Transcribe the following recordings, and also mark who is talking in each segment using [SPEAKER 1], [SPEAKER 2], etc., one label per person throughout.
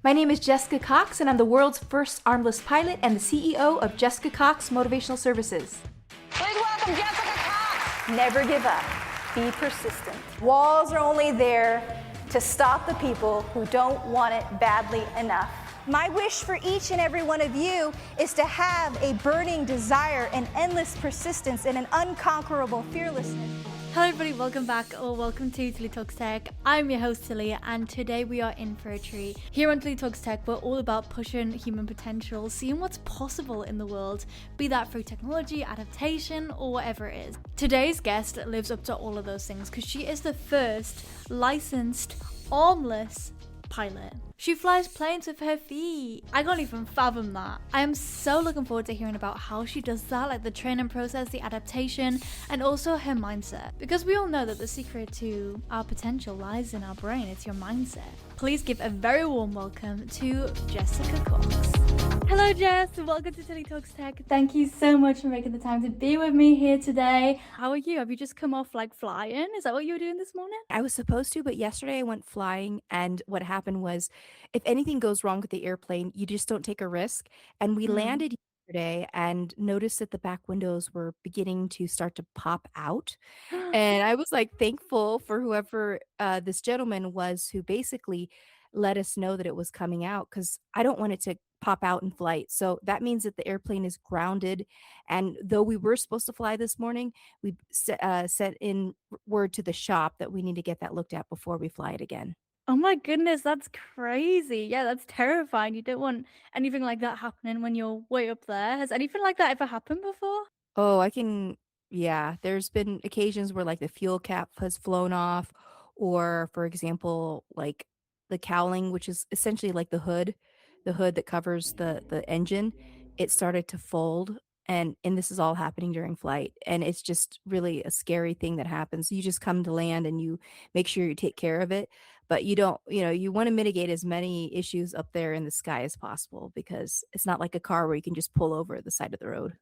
[SPEAKER 1] My name is Jessica Cox, and I'm the world's first armless pilot and the CEO of Jessica Cox Motivational Services.
[SPEAKER 2] Please welcome Jessica Cox.
[SPEAKER 3] Never give up. Be persistent. Walls are only there to stop the people who don't want it badly enough. My wish for each and every one of you is to have a burning desire, an endless persistence, and an unconquerable fearlessness.
[SPEAKER 4] Hello everybody, welcome back or welcome to Tilly Talks Tech. I'm your host Tilly, and today we are in for a treat. Here on Tilly Talks Tech, we're all about pushing human potential, seeing what's possible in the world, be that through technology, adaptation, or whatever it is. Today's guest lives up to all of those things because she is the first licensed armless pilot. She flies planes with her feet. I can't even fathom that. I am so looking forward to hearing about how she does that, like the training process, the adaptation, and also her mindset. Because we all know that the secret to our potential lies in our brain. It's your mindset. Please give a very warm welcome to Jessica Cox. Hello Jess, welcome to Tilly Talks Tech. Thank you so much for making the time to be with me here today. How are you? Have you just come off like flying? Is that what you were doing this morning?
[SPEAKER 5] I was supposed to, but yesterday I went flying, and what happened was if anything goes wrong with the airplane, you just don't take a risk. And we landed yesterday and noticed that the back windows were beginning to start to pop out. And I was like thankful for whoever this gentleman was who basically let us know that it was coming out because I don't want it to pop out in flight. So that means that the airplane is grounded. And though we were supposed to fly this morning, we sent in word to the shop that we need to get that looked at before we fly it again.
[SPEAKER 4] Oh my goodness, that's crazy. Yeah, that's terrifying. You don't want anything like that happening when you're way up there. Has anything like that ever happened before?
[SPEAKER 5] Oh, yeah, there's been occasions where like the fuel cap has flown off, or for example, like the cowling, which is essentially like the hood that covers the engine, it started to fold, and this is all happening during flight, and it's just really a scary thing that happens. You just come to land and you make sure you take care of it, but you don't, you want to mitigate as many issues up there in the sky as possible because it's not like a car where you can just pull over at the side of the road.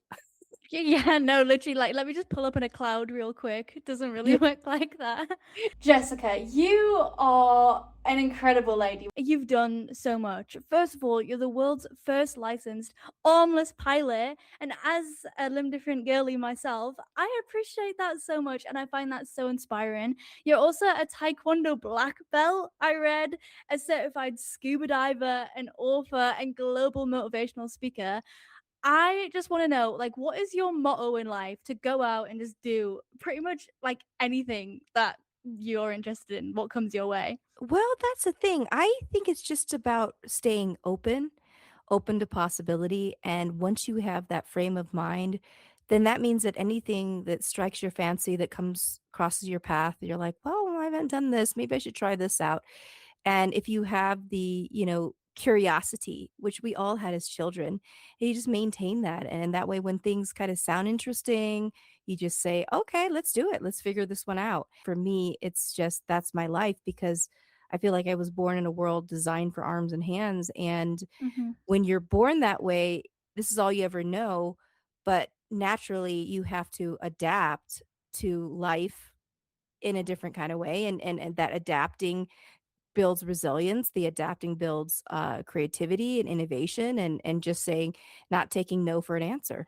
[SPEAKER 4] Yeah, no, literally, like, let me just pull up in a cloud real quick. It doesn't really work like that. Jessica, you are an incredible lady. You've done so much. First of all, you're the world's first licensed armless pilot. And as a limb different girly myself, I appreciate that so much. And I find that so inspiring. You're also a Taekwondo black belt, I read, a certified scuba diver, an author, and global motivational speaker. I just want to know, like, what is your motto in life to go out and just do pretty much like anything that you're interested in? What comes your way?
[SPEAKER 5] Well, that's the thing. I think it's just about staying open to possibility. And once you have that frame of mind, then that means that anything that strikes your fancy that comes crosses your path, you're like, well, I haven't done this. Maybe I should try this out. And if you have the, curiosity, which we all had as children, you just maintain that. And that way, when things kind of sound interesting, you just say, okay, let's do it. Let's figure this one out. For me, it's just that's my life because I feel like I was born in a world designed for arms and hands. And
[SPEAKER 4] Mhm.
[SPEAKER 5] when you're born that way, this is all you ever know. But naturally, you have to adapt to life in a different kind of way. And that adapting builds resilience, the adapting builds creativity and innovation, and just saying, not taking no for an answer.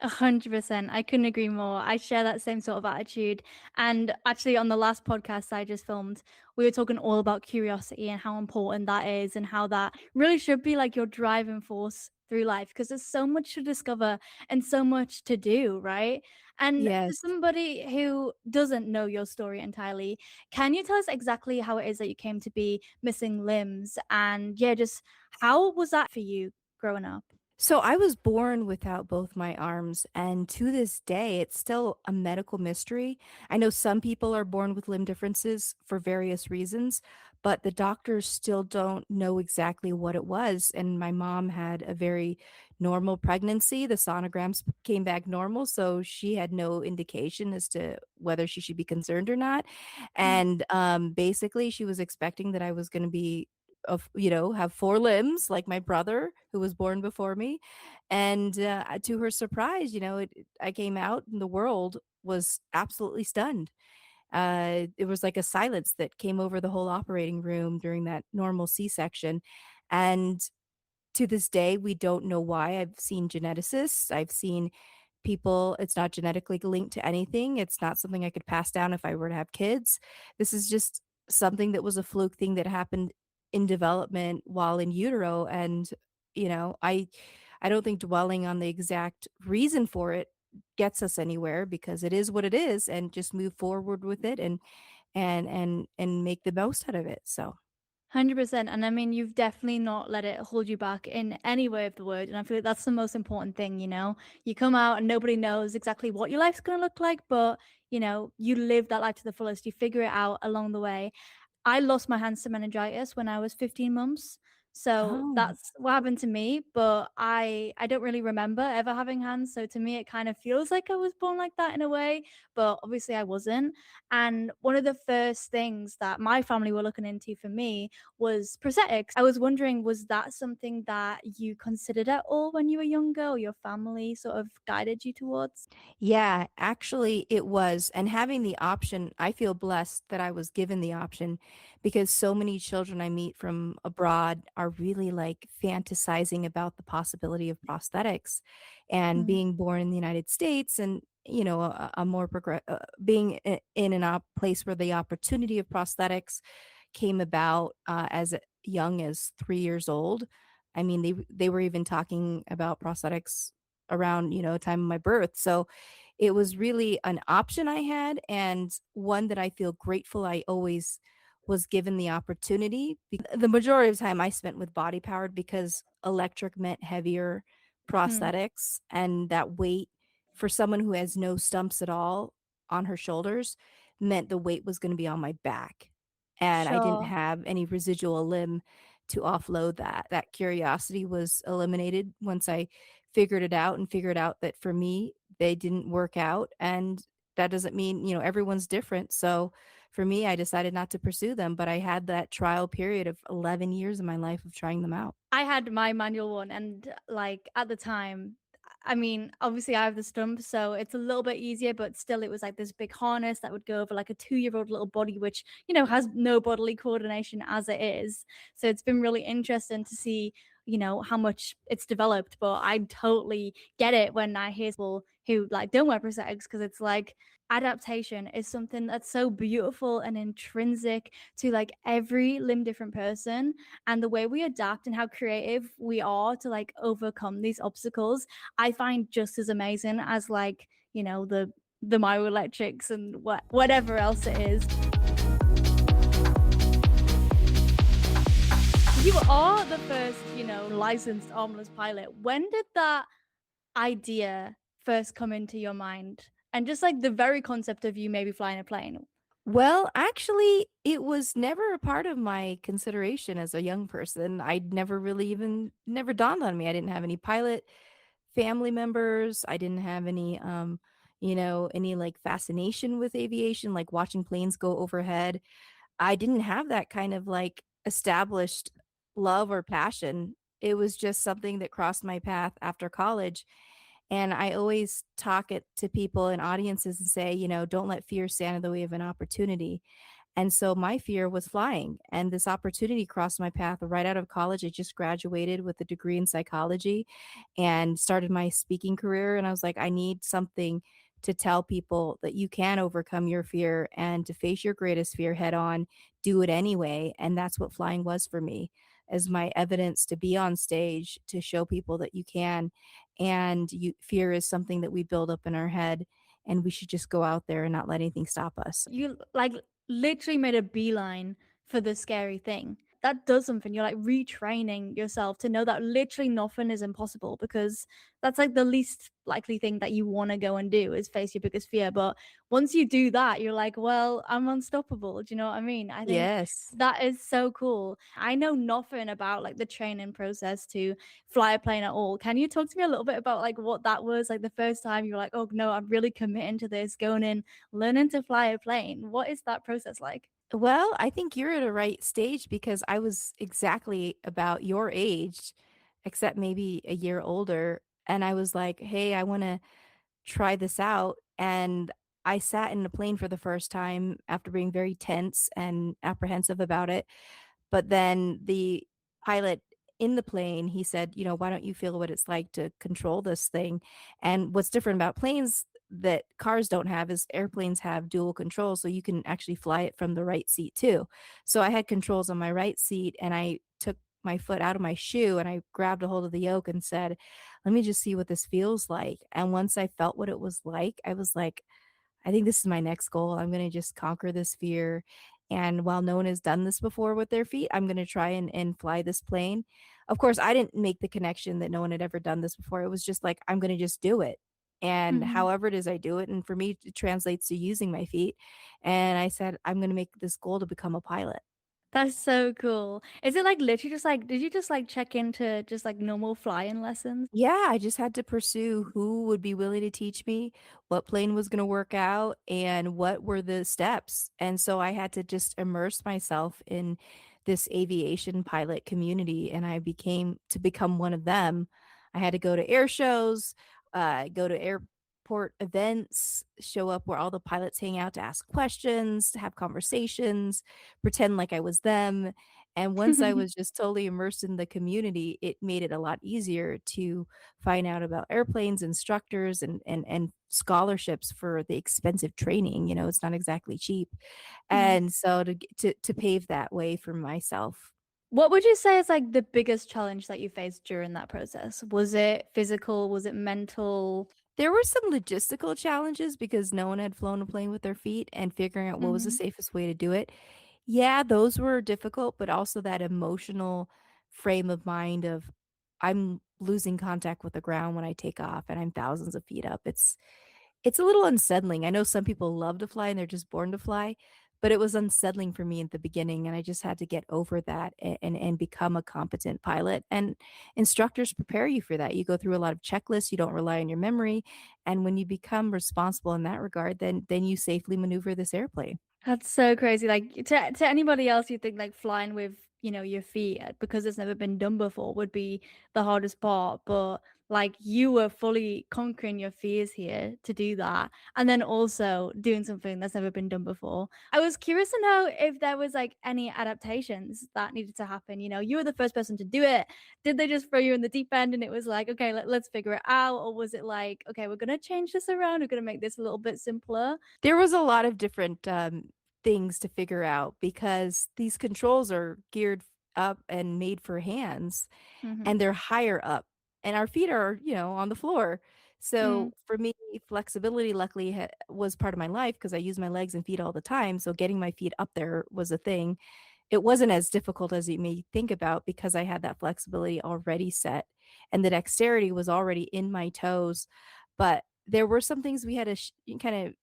[SPEAKER 4] 100%. I couldn't agree more. I share that same sort of attitude. And actually, on the last podcast I just filmed, we were talking all about curiosity and how important that is, and how that really should be like your driving force through life because there's so much to discover and so much to do, right? And for
[SPEAKER 5] Yes.
[SPEAKER 4] somebody who doesn't know your story entirely, can you tell us exactly how it is that you came to be missing limbs? And yeah, just how was that for you growing up?
[SPEAKER 5] So I was born without both my arms, and to this day, it's still a medical mystery. I know some people are born with limb differences for various reasons, but the doctors still don't know exactly what it was. And my mom had a very normal pregnancy. The sonograms came back normal, so she had no indication as to whether she should be concerned or not. And basically, she was expecting that I was going to be have 4 limbs like my brother who was born before me, and, to her surprise, I came out and the world was absolutely stunned. It was like a silence that came over the whole operating room during that normal C-section, And to this day, we don't know why. I've seen geneticists, I've seen people it's not genetically linked to anything, it's not something I could pass down if I were to have kids. This is just something that was a fluke thing that happened in development while in utero, and, I don't think dwelling on the exact reason for it gets us anywhere because it is what it is, and just move forward with it and make the most out of it, so
[SPEAKER 4] 100%. And I mean, you've definitely not let it hold you back in any way of the word. And I feel like that's the most important thing, you know? You come out and nobody knows exactly what your life's going to look like, but, you live that life to the fullest. You figure it out along the way. I lost my hands to meningitis when I was 15 months. So
[SPEAKER 5] Oh.
[SPEAKER 4] that's what happened to me, but I don't really remember ever having hands. So to me it kind of feels like I was born like that in a way, but obviously I wasn't. And one of the first things that my family were looking into for me was prosthetics. I was wondering, was that something that you considered at all when you were younger, or your family sort of guided you towards?
[SPEAKER 5] Yeah, actually, it was. And having the option, I feel blessed that I was given the option because so many children I meet from abroad are really like fantasizing about the possibility of prosthetics and
[SPEAKER 4] Mm,
[SPEAKER 5] being born in the United States and, a more being in a place where the opportunity of prosthetics came about as young as 3 years old. I mean, they were even talking about prosthetics around time of my birth. So it was really an option I had and one that I feel grateful I always was given the opportunity. The majority of the time I spent with body powered because electric meant heavier
[SPEAKER 4] mm,
[SPEAKER 5] prosthetics and that weight for someone who has no stumps at all on her shoulders meant the weight was going to be on my back. And I didn't
[SPEAKER 4] sure.
[SPEAKER 5] have any residual limb to offload that. That curiosity was eliminated once I figured it out and figured out that for me, they didn't work out, and that doesn't mean, everyone's different, so for me, I decided not to pursue them, but I had that trial period of 11 years of my life of trying them out.
[SPEAKER 4] I had my manual one, and like at the time, I mean, obviously I have the stump, so it's a little bit easier, but still it was like this big harness that would go over like a 2-year-old little body, which, has no bodily coordination as it is. So it's been really interesting to see, how much it's developed. But I totally get it when I hear people who like don't wear prosthetics, because it's like adaptation is something that's so beautiful and intrinsic to like every limb different person, and the way we adapt and how creative we are to like overcome these obstacles, I find just as amazing as like, the myoelectrics and whatever else it is. You are the first, licensed armless pilot. When did that idea first come into your mind? And just like the very concept of you maybe flying a plane.
[SPEAKER 5] Well, actually, it was never a part of my consideration as a young person. I'd never really even never dawned on me. I didn't have any pilot family members. I didn't have any any like fascination with aviation, like watching planes go overhead. I didn't have that kind of like established love or passion. It was just something that crossed my path after college. And I always talk it to people in audiences and say, don't let fear stand in the way of an opportunity. And so my fear was flying, and this opportunity crossed my path right out of college. I just graduated with a degree in psychology and started my speaking career. And I was like, I need something to tell people that you can overcome your fear and to face your greatest fear head on, do it anyway. And that's what flying was for me, as my evidence to be on stage to show people that you can. And fear is something that we build up in our head, and we should just go out there and not let anything stop us.
[SPEAKER 4] You like literally made a beeline for the scary thing. That does something. You're like retraining yourself to know that literally nothing is impossible, because that's like the least likely thing that you want to go and do is face your biggest fear. But once you do that, you're like, well, I'm unstoppable. Do you know what I mean? I think
[SPEAKER 5] Yes.
[SPEAKER 4] that is so cool. I know nothing about like the training process to fly a plane at all. Can you talk to me a little bit about like what that was like the first time you were like, oh no, I'm really committing to this, going in, learning to fly a plane? What is that process like?
[SPEAKER 5] Well, I think you're at a right stage because I was exactly about your age, except maybe a year older. And I was like, hey, I want to try this out. And I sat in a plane for the first time after being very tense and apprehensive about it. But then the pilot in the plane, he said, "Why don't you feel what it's like to control this thing?" And what's different about planes that cars don't have is airplanes have dual control, so you can actually fly it from the right seat too. So I had controls on my right seat, and I took my foot out of my shoe and I grabbed a hold of the yoke and said, "Let me just see what this feels like." And once I felt what it was like, I was like, I think this is my next goal. I'm gonna just conquer this fear, and while no one has done this before with their feet, I'm gonna try and fly this plane. Of course, I didn't make the connection that no one had ever done this before. It was just like, I'm gonna just do it, and
[SPEAKER 4] Mhm.
[SPEAKER 5] however it is I do it, and for me, it translates to using my feet, and I said, "I'm gonna make this goal to become a pilot."
[SPEAKER 4] That's so cool. Is it like literally just like did you just like check into just like normal flying lessons?
[SPEAKER 5] Yeah, I just had to pursue who would be willing to teach me, what plane was gonna work out, and what were the steps, and so I had to just immerse myself in this aviation pilot community, and I became to become one of them, I had to go to air shows, go to airport events, show up where all the pilots hang out to ask questions, to have conversations, pretend like I was them, and once I was just totally immersed in the community, it made it a lot easier to find out about airplanes, instructors, and scholarships for the expensive training. It's not exactly cheap.
[SPEAKER 4] Mhm.
[SPEAKER 5] And so to pave that way for myself.
[SPEAKER 4] What would you say is like the biggest challenge that you faced during that process? Was it physical? Was it mental?
[SPEAKER 5] There were some logistical challenges because no one had flown a plane with their feet and figuring out what was the
[SPEAKER 4] Mhm.
[SPEAKER 5] safest way to do it. Yeah, those were difficult, but also that emotional frame of mind of I'm losing contact with the ground when I take off and I'm thousands of feet up. It's a little unsettling. I know some people love to fly and they're just born to fly, but it was unsettling for me at the beginning and I just had to get over that and become a competent pilot. And instructors prepare you for that. You go through a lot of checklists, you don't rely on your memory, and when you become responsible in that regard, then you safely maneuver this airplane.
[SPEAKER 4] That's so crazy. Like to anybody else, you think like flying with, your feet because it's never been done before would be the hardest part. But like you were fully conquering your fears here to do that. And then also doing something that's never been done before. I was curious to know if there was like any adaptations that needed to happen. You were the first person to do it. Did they just throw you in the deep end and it was like, okay, let's figure it out? Or was it like, okay, we're gonna change this around, we're gonna make this a little bit simpler?
[SPEAKER 5] There was a lot of different, things to figure out because these controls are geared up and made for hands,
[SPEAKER 4] Mhm.
[SPEAKER 5] and they're higher up, and our feet are, on the floor.
[SPEAKER 4] Mm.
[SPEAKER 5] So, for me, flexibility luckily was part of my life because I use my legs and feet all the time, so getting my feet up there was a thing. It wasn't as difficult as you may think about because I had that flexibility already set, and the dexterity was already in my toes, but there were some things we had to kinda,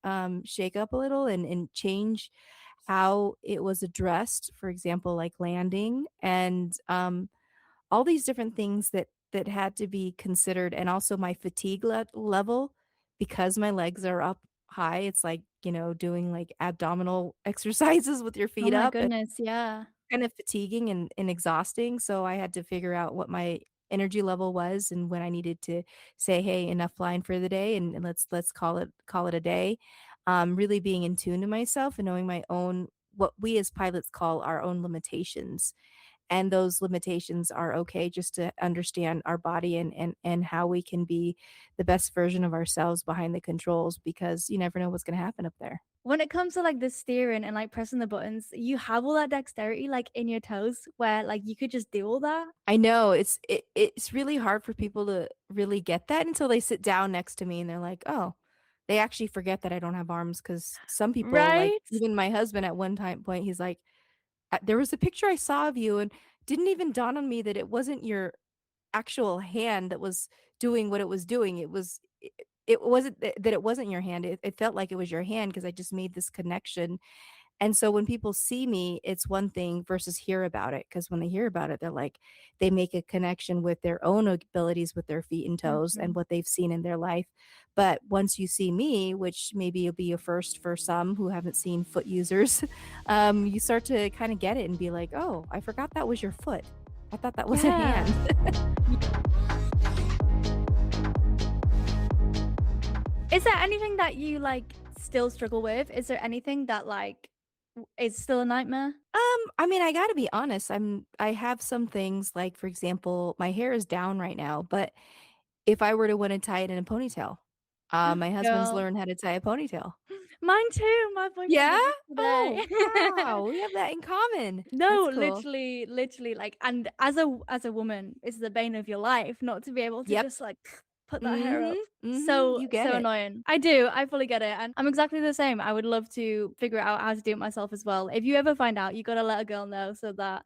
[SPEAKER 5] shake up a little and change how it was addressed, for example, like landing and, all these different things that had to be considered, and also my fatigue level because my legs are up high, it's like, doing, like, abdominal exercises with your
[SPEAKER 4] Oh
[SPEAKER 5] feet
[SPEAKER 4] my
[SPEAKER 5] up, and
[SPEAKER 4] goodness, yeah.
[SPEAKER 5] kind of fatiguing and exhausting, so I had to figure out what my energy level was and when I needed to say, "Hey, enough flying for the day, and let's call it a day." Really being in tune to myself and knowing my own what we as pilots call our own limitations, and those limitations are okay just to understand our body and how we can be the best version of ourselves behind the controls because you never know what's gonna happen up there.
[SPEAKER 4] When it comes to like the steering and like pressing the buttons, you have all that dexterity like in your toes where like you could just do all that.
[SPEAKER 5] I know, it's really hard for people to really get that until they sit down next to me and they're like, "Oh." They actually forget that I don't have arms because some people, like,
[SPEAKER 4] Right?
[SPEAKER 5] even my husband at one point, he's like, There was a picture I saw of you and didn't even dawn on me that it wasn't your actual hand that was doing what it was doing. It wasn't that it wasn't your hand. It felt like it was your hand because I just made this connection, and so when people see me, it's one thing versus hear about it. Because when they hear about it, they're like they make a connection with their own abilities with their feet and toes and
[SPEAKER 4] Mhm.
[SPEAKER 5] what they've seen in their life. But once you see me, which maybe will be a first for some who haven't seen foot users, you start to kinda get it and be like, "Oh, I forgot that was your foot. I thought that was a hand."
[SPEAKER 4] Yeah. Is there anything that you like still struggle with? Is there anything that like It's still a nightmare?
[SPEAKER 5] I mean, I gotta be honest, I have some things like, for example, my hair is down right now, but if I were to wanna tie it in a ponytail, my husband's
[SPEAKER 4] Girl,
[SPEAKER 5] learned how to tie a ponytail.
[SPEAKER 4] mine too. My boyfriend
[SPEAKER 5] Yeah?
[SPEAKER 4] did
[SPEAKER 5] Oh,
[SPEAKER 4] yesterday.
[SPEAKER 5] wow, we have that in common. That's
[SPEAKER 4] No,
[SPEAKER 5] cool.
[SPEAKER 4] literally, like, and as a woman, it's the bane of your life not to be able to
[SPEAKER 5] Yep.
[SPEAKER 4] just like put that hair
[SPEAKER 5] Mhm,
[SPEAKER 4] up.
[SPEAKER 5] mhm,
[SPEAKER 4] So
[SPEAKER 5] you get
[SPEAKER 4] so
[SPEAKER 5] it.
[SPEAKER 4] annoying. I do. I fully get it, and I'm exactly the same. I would love to figure out how to do it myself as well. If you ever find out, you gotta let a girl know so that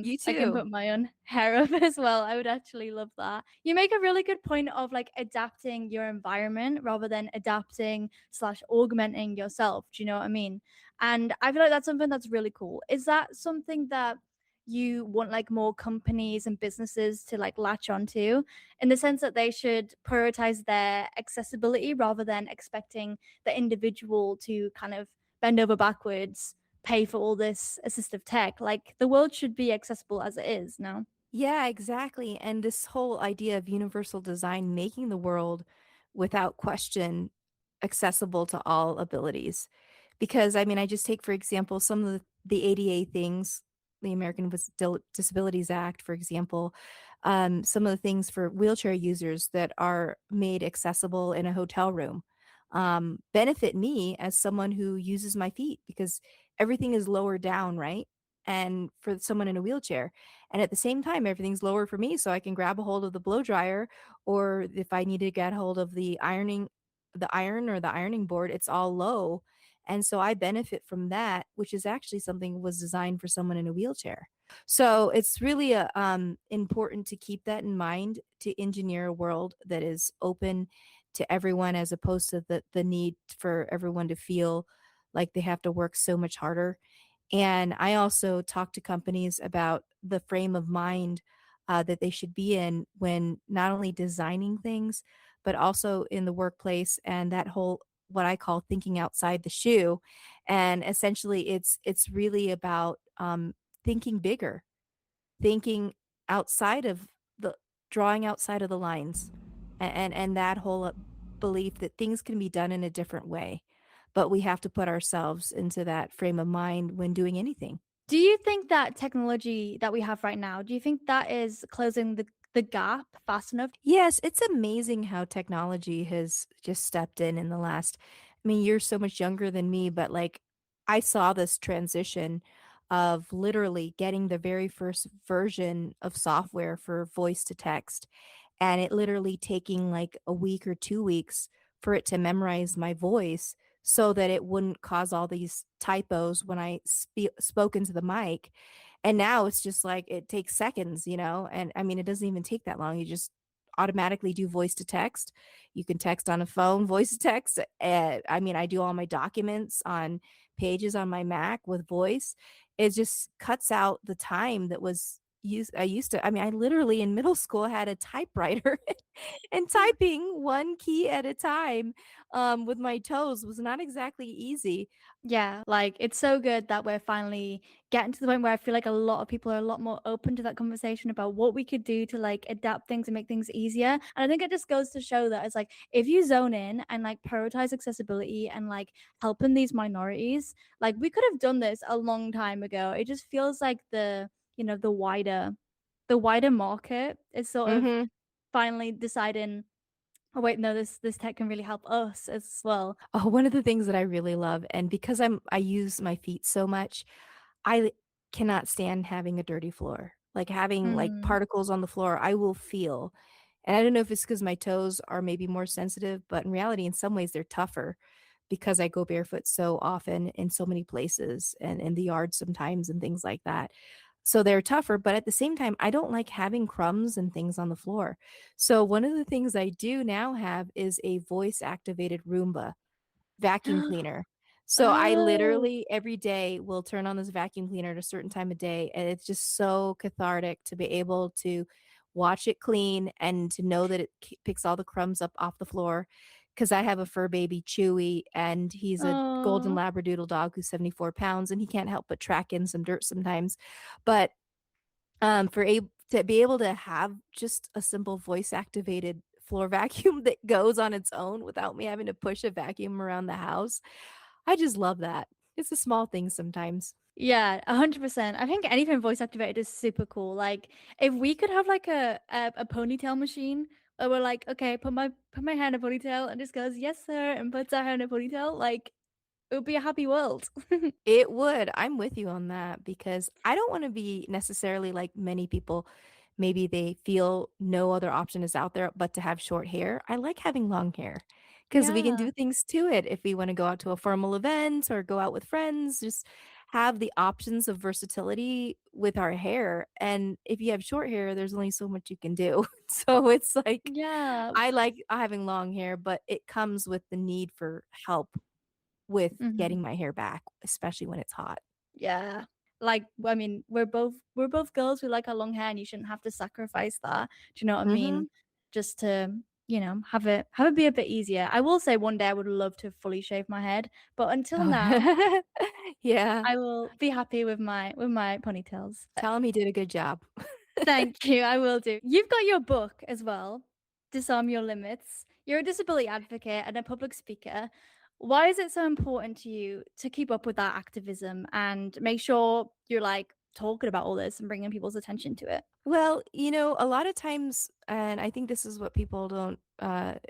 [SPEAKER 5] You
[SPEAKER 4] I can
[SPEAKER 5] too.
[SPEAKER 4] put my own hair up as well. I would actually love that. You make a really good point of like adapting your environment rather than adapting slash augmenting yourself. Do you know what I mean? And I feel like that's something that's really cool. Is that something that you want like more companies and businesses to like latch onto in the sense that they should prioritize their accessibility rather than expecting the individual to kind of bend over backwards, pay for all this assistive tech? Like the world should be accessible as it is, no?
[SPEAKER 5] Yeah, exactly, and this whole idea of universal design making the world, without question, accessible to all abilities. Because, I mean, I just take, for example, some of the ADA things, the American with Disabilities Act, for example, some of the things for wheelchair users that are made accessible in a hotel room, benefit me as someone who uses my feet because everything is lower down, right? And for someone in a wheelchair. And at the same time, everything's lower for me, so I can grab a hold of the blow dryer, or if I need to get hold of the iron or the ironing board, it's all low. And so I benefit from that, which is actually something was designed for someone in a wheelchair. So it's really important to keep that in mind to engineer a world that is open to everyone as opposed to the need for everyone to feel like they have to work so much harder. And I also talk to companies about the frame of mind that they should be in when not only designing things, but also in the workplace and that whole what I call thinking outside the shoe. And essentially, it's really about thinking bigger, thinking outside of the drawing outside of the lines, and that whole belief that things can be done in a different way, but we have to put ourselves into that frame of mind when doing anything.
[SPEAKER 4] Do you think that technology that we have right now, do you think that is closing the gap fast enough?
[SPEAKER 5] Yes, it's amazing how technology has just stepped in the last. I mean, you're so much younger than me, but, like, I saw this transition of literally getting the very first version of software for voice to text, and it literally taking, like, a week or 2 weeks for it to memorize my voice so that it wouldn't cause all these typos when I spoke into the mic, and now it's just like it takes seconds, and I mean, it doesn't even take that long. You just automatically do voice to text. You can text on a phone, voice to text. I mean, I do all my documents on pages on my Mac with voice. It just cuts out the time that was I used to, I mean, I literally in middle school had a typewriter and typing one key at a time with my toes was not exactly easy.
[SPEAKER 4] Yeah, like it's so good that we're finally getting to the point where I feel like a lot of people are a lot more open to that conversation about what we could do to like adapt things and make things easier. And I think it just goes to show that it's like if you zone in and like prioritize accessibility and like helping these minorities, like we could have done this a long time ago. It just feels like the wider market is sort of
[SPEAKER 5] Mhm.
[SPEAKER 4] finally deciding, oh wait, no, this tech can really help us as well.
[SPEAKER 5] Oh, one of the things that I really love, and because I use my feet so much, I cannot stand having a dirty floor. Like, having, like,
[SPEAKER 4] Mm.
[SPEAKER 5] particles on the floor, I will feel. And I don't know if it's because my toes are maybe more sensitive, but in reality, in some ways, they're tougher because I go barefoot so often in so many places and in the yard sometimes and things like that. So they're tougher, but at the same time, I don't like having crumbs and things on the floor. So one of the things I do now have is a voice activated Roomba vacuum cleaner. So I
[SPEAKER 4] Oh.
[SPEAKER 5] literally every day will turn on this vacuum cleaner at a certain time of day, and it's just so cathartic to be able to watch it clean and to know that it picks all the crumbs up off the floor. Because I have a fur baby, Chewy, and he's a golden
[SPEAKER 4] Oh.
[SPEAKER 5] Labradoodle dog who's 74 pounds, and he can't help but track in some dirt sometimes. But to be able to have just a simple voice activated floor vacuum that goes on its own without me having to push a vacuum around the house, I just love that. It's the small things sometimes.
[SPEAKER 4] Yeah, 100%. I think anything voice activated is super cool. Like, if we could have like a ponytail machine where we're like, okay, put my hair in a ponytail and just goes, yes, sir, and puts our hair in a ponytail, like it would be a happy world.
[SPEAKER 5] It would. I'm with you on that because I don't wanna be necessarily like many people, maybe they feel no other option is out there but to have short hair. I like having long hair because we can
[SPEAKER 4] Yeah.
[SPEAKER 5] do things to it if we wanna go out to a formal event or go out with friends, just have the options of versatility with our hair, and if you have short hair, there's only so much you can do. So it's like,
[SPEAKER 4] Yeah.
[SPEAKER 5] I like having long hair, but it comes with the need for help with
[SPEAKER 4] Mhm.
[SPEAKER 5] getting my hair back, especially when it's hot.
[SPEAKER 4] Yeah. Like, I mean, we're both girls. We like our long hair, and you shouldn't have to sacrifice that. Do you know what I
[SPEAKER 5] Mhm.
[SPEAKER 4] mean? Just to, have it be a bit easier. I will say one day I would love to fully shave my head, but until now,
[SPEAKER 5] Yeah.
[SPEAKER 4] I will be happy with my ponytails.
[SPEAKER 5] Tell him he did a good job.
[SPEAKER 4] Thank you. I will do. You've got your book as well, Disarm Your Limits. You're a disability advocate and a public speaker. Why is it so important to you to keep up with that activism and make sure you're like talking about all this and bringing people's attention to it?
[SPEAKER 5] Well, a lot of times, and I think this is what people don't,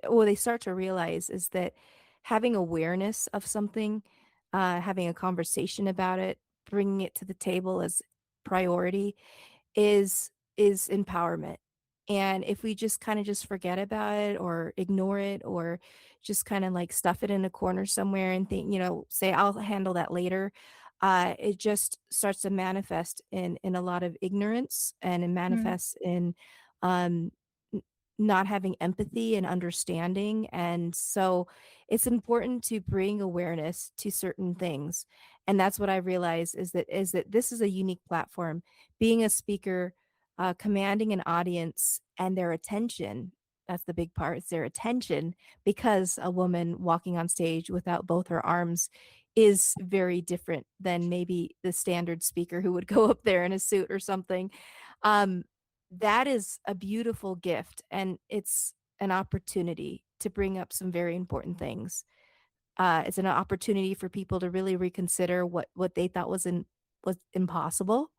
[SPEAKER 5] or they start to realize is that having awareness of something, having a conversation about it, bringing it to the table as priority is empowerment. And if we just kinda just forget about it or ignore it or just kinda, like, stuff it in a corner somewhere and think say, "I'll handle that later," it just starts to manifest in a lot of ignorance, and it
[SPEAKER 4] Mm.
[SPEAKER 5] manifests in, um, n not having empathy and understanding, and so it's important to bring awareness to certain things, and that's what I realized is that this is a unique platform. Being a speaker, commanding an audience and their attention, that's the big part, is their attention, because a woman walking on stage without both her arms is very different than maybe the standard speaker who would go up there in a suit or something. Um, that is a beautiful gift, and it's an opportunity to bring up some very important things. It's an opportunity for people to really reconsider what they thought was impossible.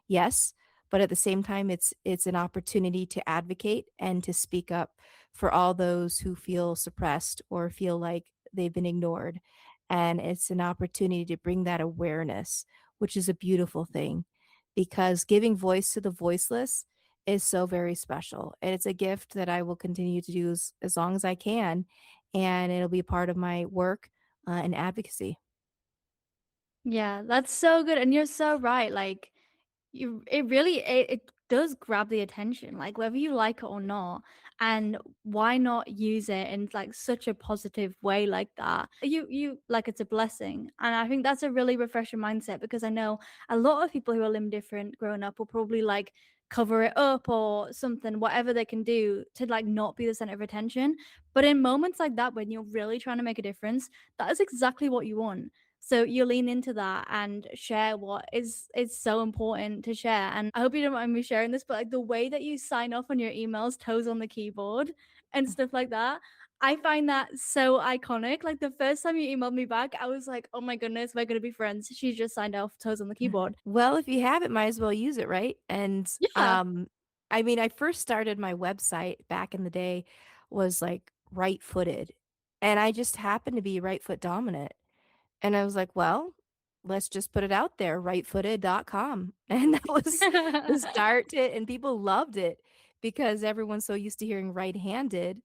[SPEAKER 5] Yes, but at the same time, it's an opportunity to advocate and to speak up for all those who feel suppressed or feel like they've been ignored, and it's an opportunity to bring that awareness, which is a beautiful thing, because giving voice to the voiceless is so very special, and it's a gift that I will continue to do as long as I can, and it'll be part of my work, and advocacy.
[SPEAKER 4] Yeah, that's so good. And you're so right. Like, it does grab the attention, like, whether you like it or not, and why not use it in, like, such a positive way like that? Like, it's a blessing, and I think that's a really refreshing mindset because I know a lot of people who are limb different growing up will probably, like, cover it up or something, whatever they can do to, like, not be the center of attention, but in moments like that when you're really trying to make a difference, that is exactly what you want. So you lean into that and share what is so important to share. And I hope you don't mind me sharing this, but like the way that you sign off on your emails, toes on the keyboard and stuff like that, I find that so iconic. Like the first time you emailed me back, I was like, oh my goodness, we're gonna be friends. She just signed off toes on the keyboard.
[SPEAKER 5] Well, if you have it, might as well use it, right? And,
[SPEAKER 4] Yeah.
[SPEAKER 5] I mean, I first started my website back in the day was, like, right-footed, and I just happened to be right foot dominant. And I was like, "Well, let's just put it out there, rightfooted.com." And that was the start to it, and people loved it because everyone's so used to hearing right-handed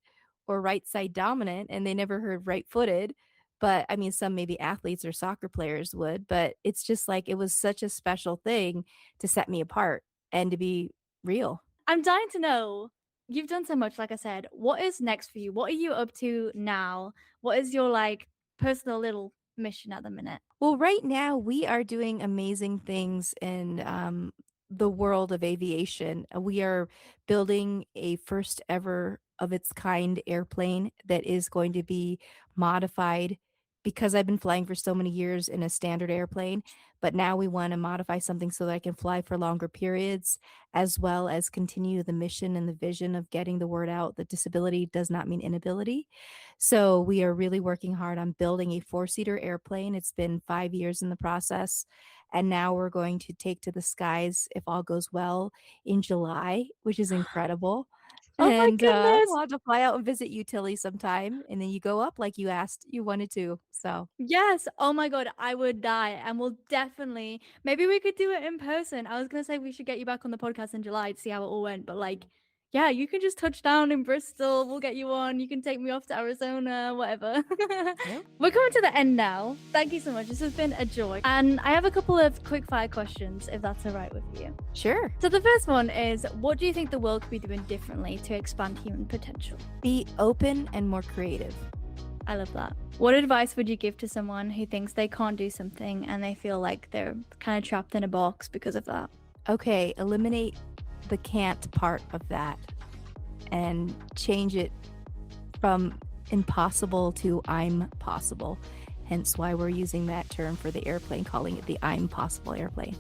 [SPEAKER 5] or right side dominant, and they never heard right-footed. But, I mean, some maybe athletes or soccer players would, but it's just like it was such a special thing to set me apart and to be real.
[SPEAKER 4] I'm dying to know. You've done so much, like I said. What is next for you? What are you up to now? What is your like personal little mission at the minute?
[SPEAKER 5] Well, right now we are doing amazing things in the world of aviation. We are building a first ever of its kind airplane that is going to be modified because I've been flying for so many years in a standard airplane, but now we want to modify something so that I can fly for longer periods, as well as continue the mission and the vision of getting the word out that disability does not mean inability. So we are really working hard on building a four-seater airplane. It's been 5 years in the process. And now we're going to take to the skies, if all goes well, in July, which is incredible.
[SPEAKER 4] Oh my
[SPEAKER 5] And
[SPEAKER 4] goodness.
[SPEAKER 5] we'll have to fly out and visit you, Tilly, sometime. And then you go up like you asked you wanted to. So
[SPEAKER 4] Yes. Oh my God, I would die. And we'll definitely, maybe we could do it in person. I was gonna say we should get you back on the podcast in July to see how it all went, but like, yeah, you can just touch down in Bristol. We'll get you on. You can take me off to Arizona, whatever.
[SPEAKER 5] Yep.
[SPEAKER 4] We're coming to the end now. Thank you so much. This has been a joy. And I have a couple of quick fire questions, if that's all right with you.
[SPEAKER 5] Sure.
[SPEAKER 4] So the first one is, what do you think the world could be doing differently to expand human potential?
[SPEAKER 5] Be open and more creative.
[SPEAKER 4] I love that. What advice would you give to someone who thinks they can't do something and they feel like they're kind of trapped in a box because of that?
[SPEAKER 5] Okay, eliminate the can't part of that and change it from impossible to I'm possible. Hence why we're using that term for the airplane, calling it the I'm possible airplane.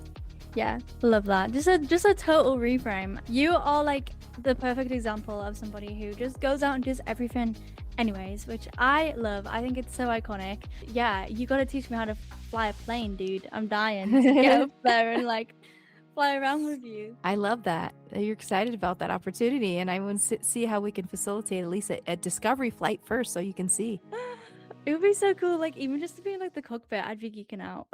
[SPEAKER 4] Yeah, love that. Just a total reframe. You are like the perfect example of somebody who just goes out and does everything anyways, which I love. I think it's so iconic. Yeah, you got to teach me how to fly a plane, dude. I'm dying to get up there and like fly around with you.
[SPEAKER 5] I love that. You're excited about that opportunity, and I want to see how we can facilitate at least a discovery flight first so you can see.
[SPEAKER 4] It would be so cool, like even just to be in like the cockpit, I'd be geeking out.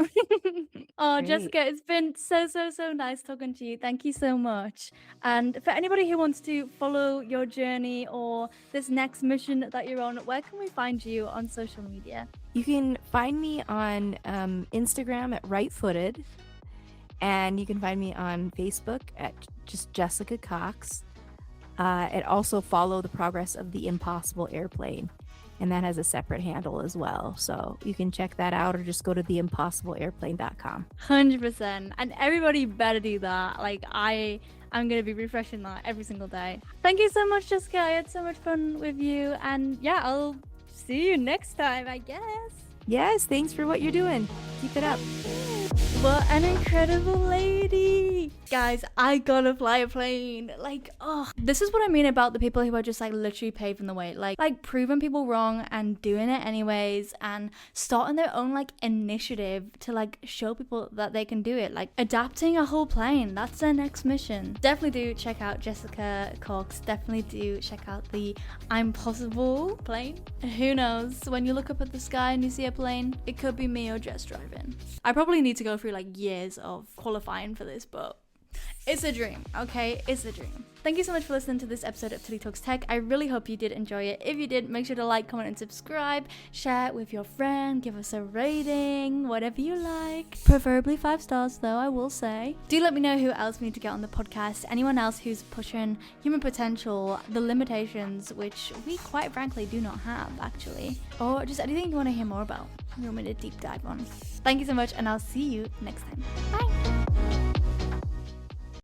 [SPEAKER 4] Oh,
[SPEAKER 5] Great.
[SPEAKER 4] Jessica, it's been so nice talking to you. Thank you so much. And for anybody who wants to follow your journey or this next mission that you're on, where can we find you on social media?
[SPEAKER 5] You can find me on Instagram at rightfooted, and you can find me on Facebook at just Jessica Cox, and also follow the progress of the Impossible Airplane. And that has a separate handle as well. So you can check that out or just go to theimpossibleairplane.com.
[SPEAKER 4] 100%. And everybody better do that. Like I'm going to be refreshing that every single day. Thank you so much, Jessica. I had so much fun with you. And yeah, I'll see you next time, I guess.
[SPEAKER 5] Yes, thanks for what you're doing. Keep it up.
[SPEAKER 4] What an incredible lady. Guys, I gotta fly a plane. Like, oh, this is what I mean about the people who are just like literally paving the way. Like proving people wrong and doing it anyways and starting their own like initiative to like show people that they can do it. Like adapting a whole plane. That's their next mission. Definitely do check out Jessica Cox. Definitely do check out the I'm Possible plane. Who knows? When you look up at the sky and you see a plane, it could be me or Jess driving. I probably need to go through like years of qualifying for this, but it's a dream, okay? It's a dream. Thank you so much for listening to this episode of Tilly Talks Tech. I really hope you did enjoy it. If you did, make sure to like, comment, and subscribe. Share it with your friend. Give us a rating, whatever you like. Preferably 5 stars, though, I will say. Do let me know who else we need to get on the podcast. Anyone else who's pushing human potential, the limitations, which we quite frankly do not have, actually. Or just anything you want to hear more about. You want me to deep dive on. Thank you so much, and I'll see you next time. Bye!